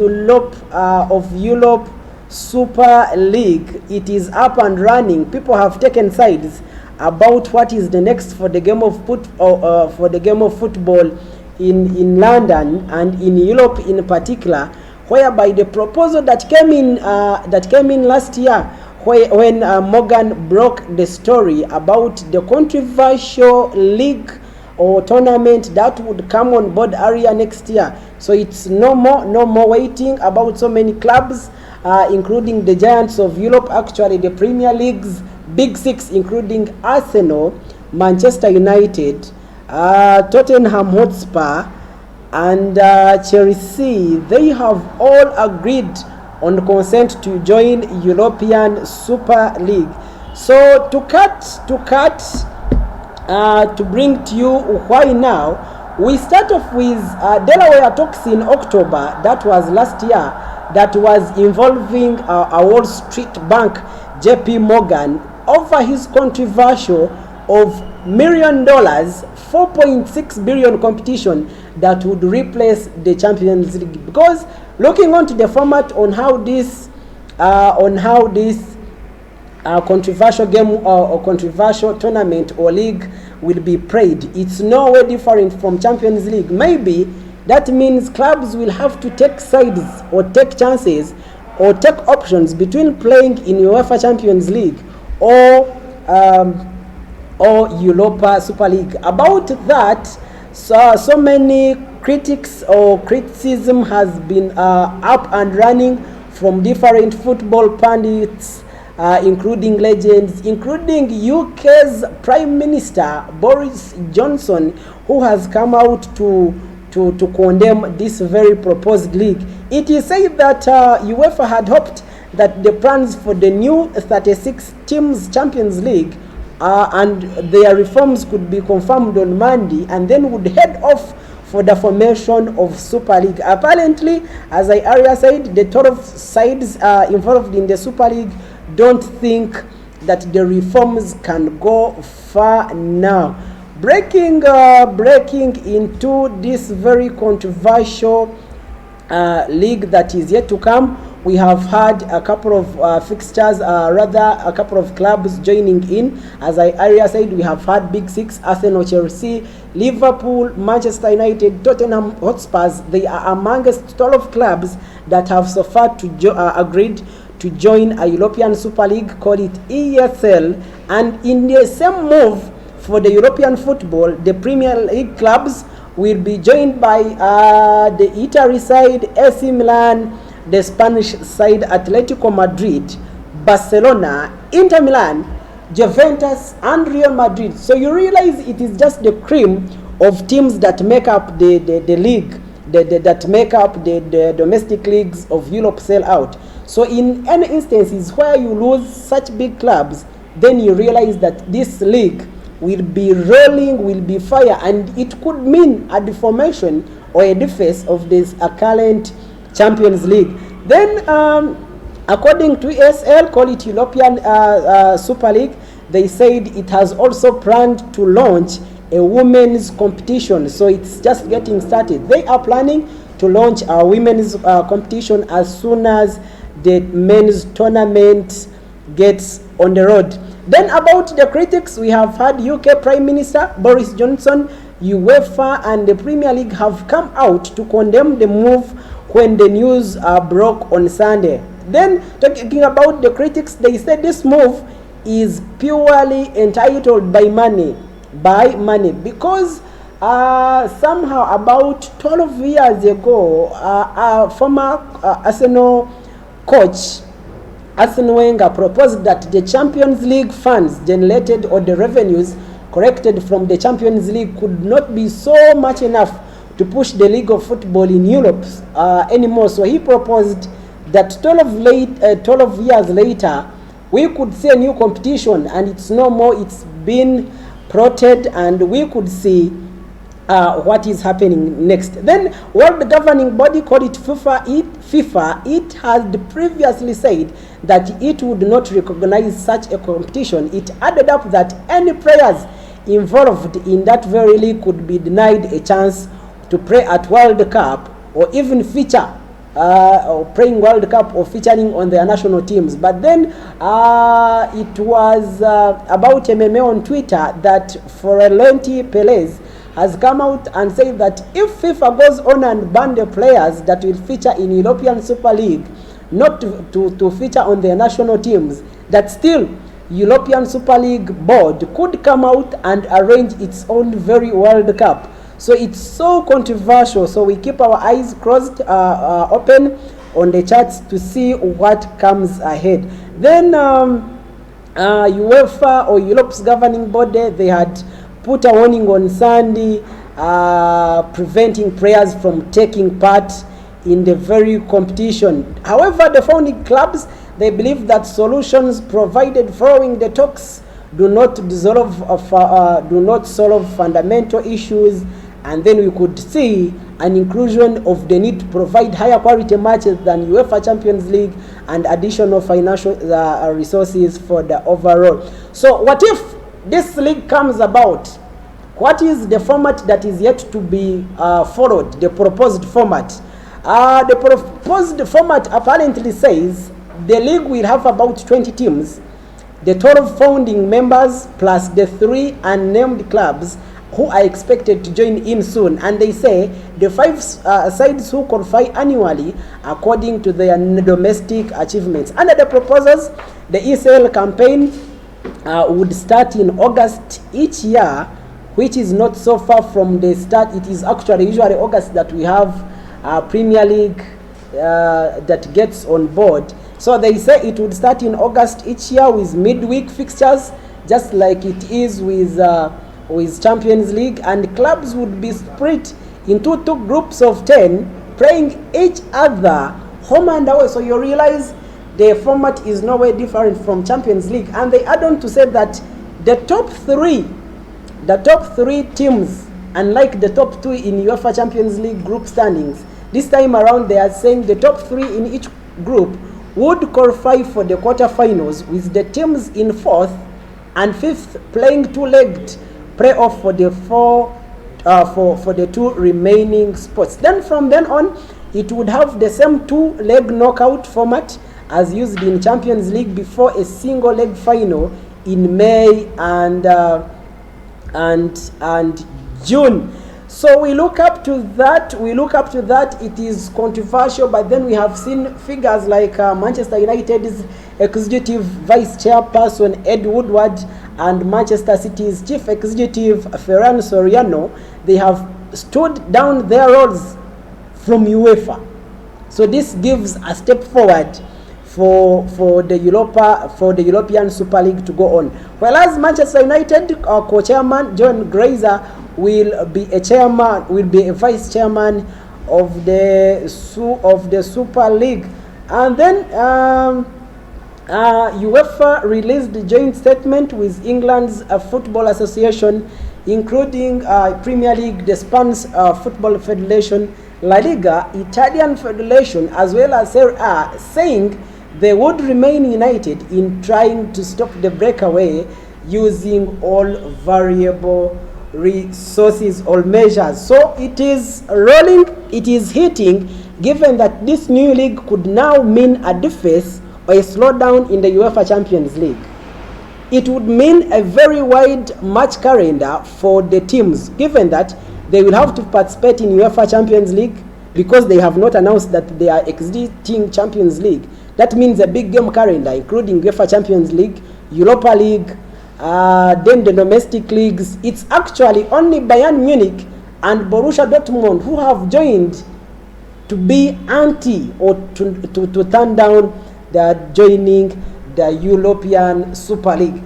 Europe Super League. It is up and running. People have taken sides about what is the next for the game of football in London and in Europe in particular, whereby the proposal that came in last year, when Morgan broke the story about the controversial league or tournament that would come on board area next year. So it's no more waiting about so many clubs, including the giants of Europe, actually the Premier League's Big Six, including Arsenal, Manchester United, Tottenham Hotspur, and Chelsea. They have all agreed on consent to join European Super League. So to bring to you why now, we start off with Delaware talks in October. That was last year. That was involving a Wall Street bank, JP Morgan, over his controversial of $1 million, 4.6 billion competition that would replace the Champions League. Because looking onto the format on how this controversial game or controversial tournament or league will be played, it's no way different from Champions League. Maybe that means clubs will have to take sides or take chances or take options between playing in UEFA Champions League or Europa Super League. About that, so many critics or criticism has been up and running from different football pundits, including legends, including UK's Prime Minister Boris Johnson, who has come out to condemn this very proposed league. It is said that UEFA had hoped that the plans for the new 36 teams Champions League and their reforms could be confirmed on Monday, and then would head off for the formation of Super League. Apparently, as I earlier said, the 12 sides involved in the Super League don't think that the reforms can go far now. Breaking into this very controversial league that is yet to come, we have had a couple of fixtures, a couple of clubs joining in. As I earlier said, we have had Big Six: Arsenal, Chelsea, Liverpool, Manchester United, Tottenham Hotspurs. They are amongst 12 clubs that have so far agreed to join a European Super League, call it ESL. And in the same move for the European football, the Premier League clubs will be joined by the Italy side, AC Milan, the Spanish side, Atletico Madrid, Barcelona, Inter Milan, Juventus, and Real Madrid. So you realize it is just the cream of teams that make up the league, that make up the domestic leagues of Europe sell out. So in any instances where you lose such big clubs, then you realize that this league will be rolling, will be fire, and it could mean a deformation or a deface of this current Champions League. Then, according to ESL, call it European Super League, they said it has also planned to launch a women's competition. So it's just getting started. They are planning to launch a women's competition as soon as the men's tournament gets on the road. Then about the critics, we have had UK Prime Minister Boris Johnson, UEFA and the Premier League have come out to condemn the move when the news broke on Sunday. Then talking about the critics, they said this move is purely entitled by money, because somehow about 12 years ago, former Arsenal coach Arsene Wenger proposed that the Champions League funds generated or the revenues collected from the Champions League could not be so much enough to push the league of football in Europe anymore. So he proposed that 12 years later, we could see a new competition, and it's no more, it's been plotted, and we could see what is happening next. Then world governing body, called it FIFA, it had previously said that it would not recognize such a competition. It added up that any players involved in that very league could be denied a chance to play at World Cup or even feature or playing World Cup or featuring on their national teams. But then it was about MMA on Twitter that Florentino Perez has come out and said that if FIFA goes on and ban the players that will feature in European Super League not to feature on their national teams, that still European Super League board could come out and arrange its own very World Cup. So it's so controversial. So we keep our eyes crossed, open on the charts to see what comes ahead. Then UEFA, or Europe's governing body, they had put a warning on Sunday, preventing players from taking part in the very competition. However, the founding clubs, they believe that solutions provided following the talks do not solve fundamental issues, and then we could see an inclusion of the need to provide higher quality matches than UEFA Champions League and additional financial resources for the overall. So what if this league comes about? What is the format that is yet to be followed, the proposed format? The proposed format apparently says the league will have about 20 teams, the 12 founding members plus the 3 unnamed clubs who are expected to join in soon. And they say the 5 sides who qualify annually according to their domestic achievements. Under the proposals, the ESL campaign would start in August each year, which is not so far from the start. It is actually usually August that we have Premier League that gets on board. So they say it would start in August each year with midweek fixtures, just like it is with Champions League, and clubs would be split into 2 groups of 10, playing each other home and away. So you realize the format is no way different from Champions League. And they add on to say that the top 3 teams, unlike the top 2 in UEFA Champions League group standings, this time around they are saying the top 3 in each group would qualify for the quarterfinals, with the teams in 4th and 5th playing 2-legged playoff for the for the 2 remaining spots. Then from then on, it would have the same 2-leg knockout format as used in Champions League, before a single leg final in May and June. So we look up to that. It is controversial, but then we have seen figures like Manchester United's executive vice chairperson Ed Woodward and Manchester City's chief executive Ferran Soriano. They have stood down their roles from UEFA. So this gives a step forward for the European Super League to go on. Whereas Manchester United co-chairman John Grazer will be a vice chairman of the Super League. And then UEFA released a joint statement with England's Football Association, including Premier League, the Spanish Football Federation, La Liga, Italian Federation, as well as Serie A, saying they would remain united in trying to stop the breakaway using all variable resources or measures. So it is rolling, it is hitting, given that this new league could now mean a deface or a slowdown in the UEFA Champions League. It would mean a very wide match calendar for the teams, given that they will have to participate in UEFA Champions League because they have not announced that they are exiting Champions League. That means a big game calendar, including UEFA Champions League, Europa League, then the domestic leagues. It's actually only Bayern Munich and Borussia Dortmund who have joined to be anti or to turn down the joining the European Super League.